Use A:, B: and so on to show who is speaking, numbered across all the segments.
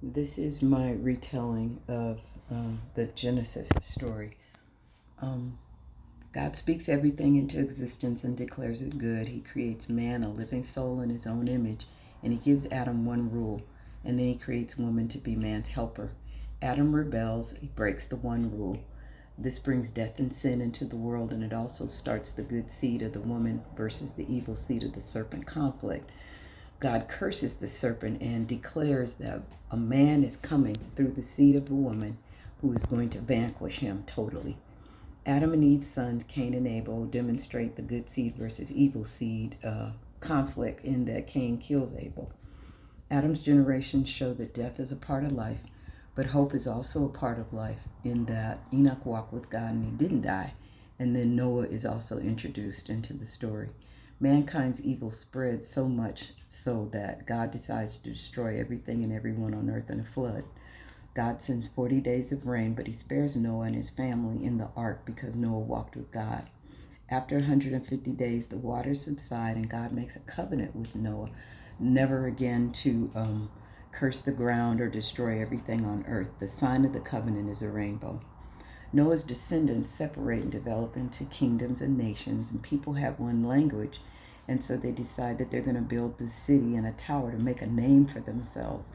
A: This is my retelling of the Genesis story. Um, God speaks everything into existence and declares it good. He creates man, a living soul in his own image, and he gives Adam one rule, and then he creates woman to be man's helper. Adam rebels, he breaks the one rule. This brings death and sin into the world, and it also starts the good seed of the woman versus the evil seed of the serpent conflict. God curses the serpent and declares that a man is coming through the seed of a woman who is going to vanquish him totally. Adam and Eve's sons, Cain and Abel, demonstrate the good seed versus evil seed conflict in that Cain kills Abel. Adam's generations show that death is a part of life, but hope is also a part of life in that Enoch walked with God and he didn't die. And then Noah is also introduced into the story. Mankind's evil spread so much so that God decides to destroy everything and everyone on earth in a flood. God sends 40 days of rain, but he spares Noah and his family in the ark because Noah walked with God. After 150 days, the waters subside, and God makes a covenant with Noah never again to curse the ground or destroy everything on earth. The sign of the covenant is a rainbow. Noah's descendants separate and develop into kingdoms and nations, and people have one language, and so they decide that they're going to build this city and a tower to make a name for themselves.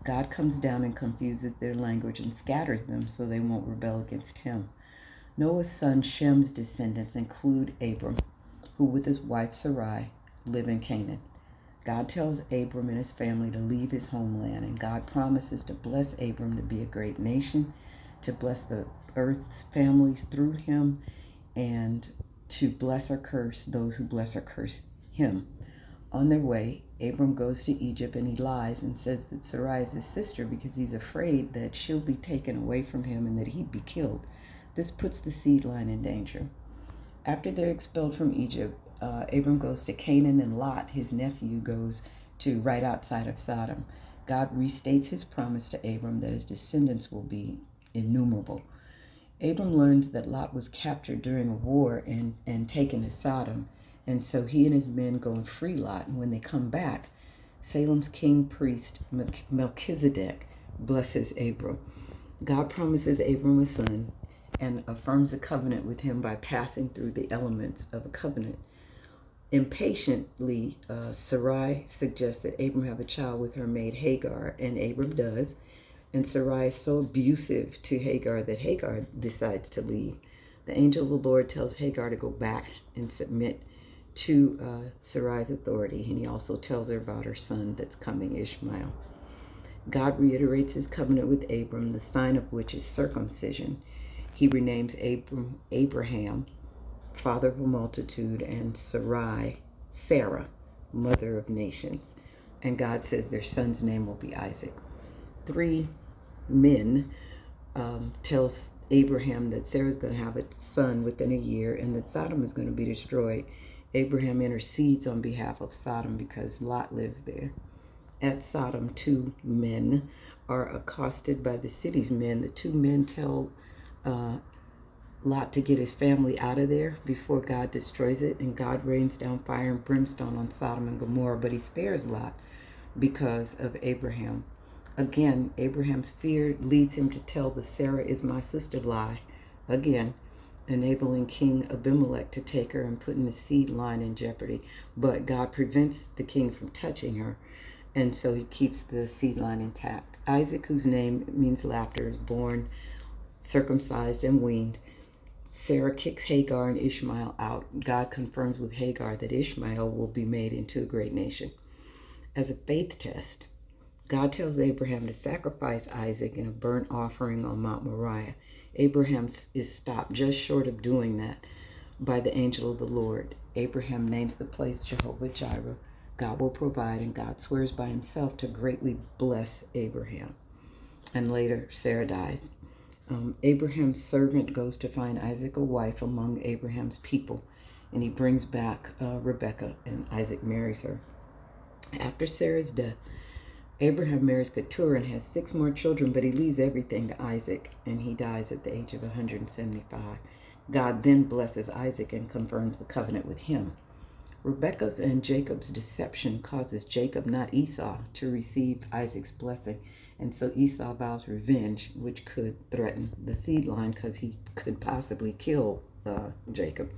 A: God comes down and confuses their language and scatters them so they won't rebel against him. Noah's son Shem's descendants include Abram, who with his wife Sarai live in Canaan. God tells Abram and his family to leave his homeland, and God promises to bless Abram to be a great nation, to bless the earth's families through him, and to bless or curse those who bless or curse him. On their way, Abram goes to Egypt and he lies and says that Sarai is his sister because he's afraid that she'll be taken away from him and that he'd be killed. This puts the seed line in danger. After they're expelled from Egypt, Abram goes to Canaan, and Lot, his nephew, goes to right outside of Sodom. God restates his promise to Abram that his descendants will be innumerable. Abram learns that Lot was captured during a war and taken to Sodom, and so he and his men go and free Lot. And when they come back, Salem's king priest Melchizedek blesses Abram. God promises Abram a son and affirms a covenant with him by passing through the elements of a covenant. Impatiently, Sarai suggests that Abram have a child with her maid Hagar, and Abram does. And Sarai is so abusive to Hagar that Hagar decides to leave. The angel of the Lord tells Hagar to go back and submit to Sarai's authority, and he also tells her about her son that's coming, Ishmael. God reiterates his covenant with Abram, the sign of which is circumcision. He renames Abram Abraham, father of a multitude, and Sarai, Sarah, mother of nations. And God says their son's name will be Isaac. Three men tells Abraham that Sarah's going to have a son within a year and that Sodom is going to be destroyed. Abraham intercedes on behalf of Sodom because Lot lives there. At Sodom, two men are accosted by the city's men. The two men tell Lot to get his family out of there before God destroys it, and God rains down fire and brimstone on Sodom and Gomorrah, but he spares Lot because of Abraham. Again, Abraham's fear leads him to tell the Sarah is my sister lie, again, enabling King Abimelech to take her and putting the seed line in jeopardy. But God prevents the king from touching her, and so he keeps the seed line intact. Isaac, whose name means laughter, is born circumcised and weaned. Sarah kicks Hagar and Ishmael out. God confirms with Hagar that Ishmael will be made into a great nation. As a faith test, God tells Abraham to sacrifice Isaac in a burnt offering on Mount Moriah. Abraham is stopped just short of doing that by the angel of the Lord. Abraham names the place Jehovah Jireh. God will provide, and God swears by himself to greatly bless Abraham. And later, Sarah dies. Abraham's servant goes to find Isaac a wife among Abraham's people, and he brings back Rebekah, and Isaac marries her. After Sarah's death, Abraham marries Keturah and has 6 more children, but he leaves everything to Isaac, and he dies at the age of 175. God then blesses Isaac and confirms the covenant with him. Rebekah's and Jacob's deception causes Jacob, not Esau, to receive Isaac's blessing. And so Esau vows revenge, which could threaten the seed line because he could possibly kill Jacob.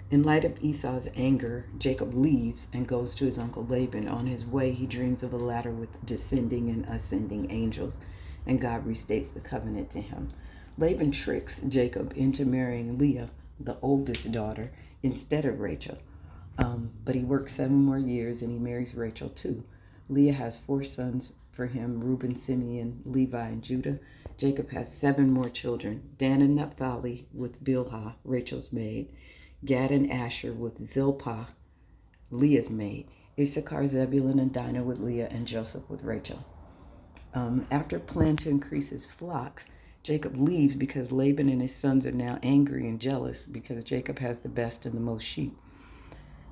A: In light of Esau's anger, Jacob leaves and goes to his uncle Laban. On his way, he dreams of a ladder with descending and ascending angels, and God restates the covenant to him. Laban tricks Jacob into marrying Leah, the oldest daughter, instead of Rachel. But he works 7 more years and he marries Rachel too. Leah has 4 sons for him: Reuben, Simeon, Levi, and Judah. Jacob has 7 more children: Dan and Naphtali with Bilhah, Rachel's maid; Gad and Asher with Zilpah, Leah's maid; Issachar, Zebulun, and Dinah with Leah; and Joseph with Rachel. After planning to increase his flocks, Jacob leaves because Laban and his sons are now angry and jealous because Jacob has the best and the most sheep.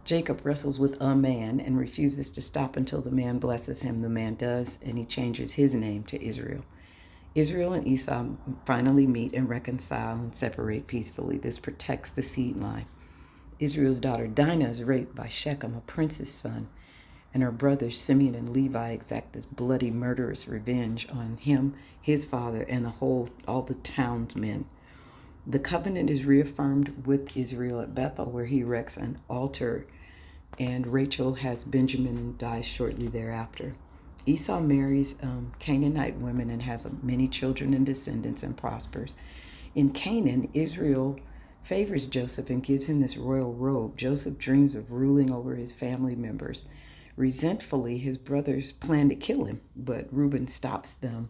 A: Jacob wrestles with a man and refuses to stop until the man blesses him. The man does, and he changes his name to Israel. Israel and Esau finally meet and reconcile and separate peacefully. This protects the seed line. Israel's daughter Dinah is raped by Shechem, a prince's son, and her brothers Simeon and Levi exact this bloody, murderous revenge on him, his father, and all the townsmen. The covenant is reaffirmed with Israel at Bethel, where he erects an altar, and Rachel has Benjamin and dies shortly thereafter. Esau marries Canaanite women and has many children and descendants and prospers. In Canaan, Israel favors Joseph and gives him this royal robe. Joseph dreams of ruling over his family members. Resentfully, his brothers plan to kill him, but Reuben stops them,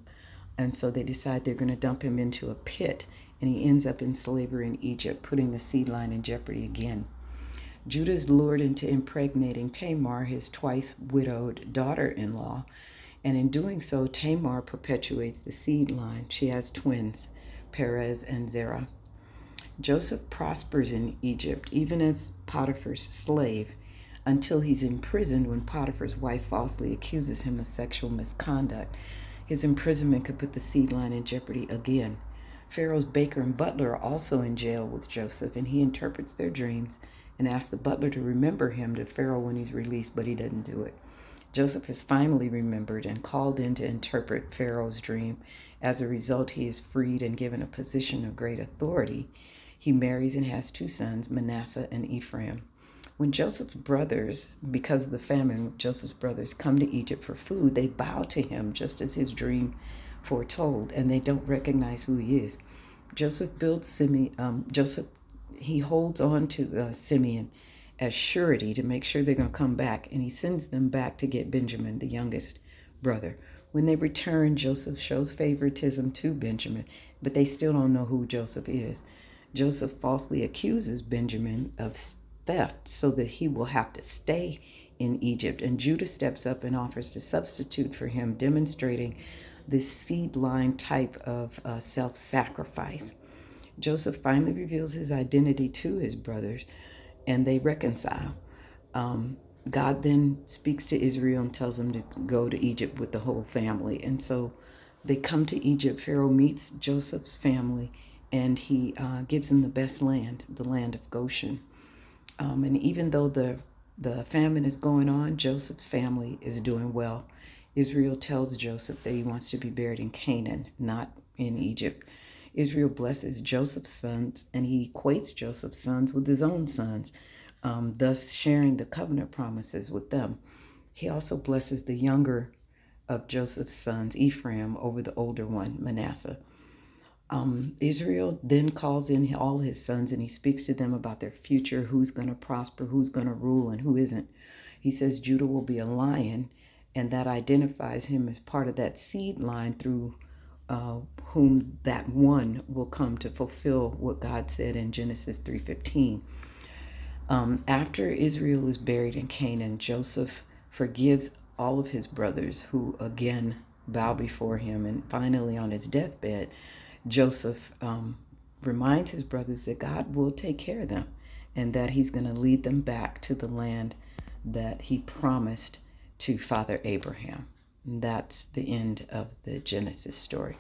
A: and so they decide they're going to dump him into a pit, and he ends up in slavery in Egypt, putting the seed line in jeopardy again. Judah is lured into impregnating Tamar, his twice widowed daughter-in-law, and in doing so, Tamar perpetuates the seed line. She has twins, Perez and Zerah. Joseph prospers in Egypt, even as Potiphar's slave, until he's imprisoned when Potiphar's wife falsely accuses him of sexual misconduct. His imprisonment could put the seed line in jeopardy again. Pharaoh's baker and butler are also in jail with Joseph, and he interprets their dreams and asks the butler to remember him to Pharaoh when he's released, but he doesn't do it. Joseph is finally remembered and called in to interpret Pharaoh's dream. As a result, he is freed and given a position of great authority. He marries and has 2 sons, Manasseh and Ephraim. When Joseph's brothers, because of the famine, Joseph's brothers come to Egypt for food, they bow to him just as his dream foretold, and they don't recognize who he is. Joseph builds Simeon. He holds on to Simeon as surety to make sure they're going to come back, and he sends them back to get Benjamin, the youngest brother. When they return, Joseph shows favoritism to Benjamin, but they still don't know who Joseph is. Joseph falsely accuses Benjamin of theft so that he will have to stay in Egypt, and Judah steps up and offers to substitute for him, demonstrating this seed line type of self-sacrifice. Joseph finally reveals his identity to his brothers, and they reconcile. God then speaks to Israel and tells them to go to Egypt with the whole family. And so they come to Egypt. Pharaoh meets Joseph's family, and he gives them the best land, the land of Goshen. And even though the famine is going on, Joseph's family is doing well. Israel tells Joseph that he wants to be buried in Canaan, not in Egypt. Israel blesses Joseph's sons, and he equates Joseph's sons with his own sons, thus sharing the covenant promises with them. He also blesses the younger of Joseph's sons, Ephraim, over the older one, Manasseh. Israel then calls in all his sons, and he speaks to them about their future, who's going to prosper, who's going to rule, and who isn't. He says Judah will be a lion, and that identifies him as part of that seed line through whom that one will come to fulfill what God said in Genesis 3:15. After Israel is buried in Canaan, Joseph forgives all of his brothers who again bow before him. And finally, on his deathbed, Joseph reminds his brothers that God will take care of them and that he's going to lead them back to the land that he promised to Father Abraham. And that's the end of the Genesis story.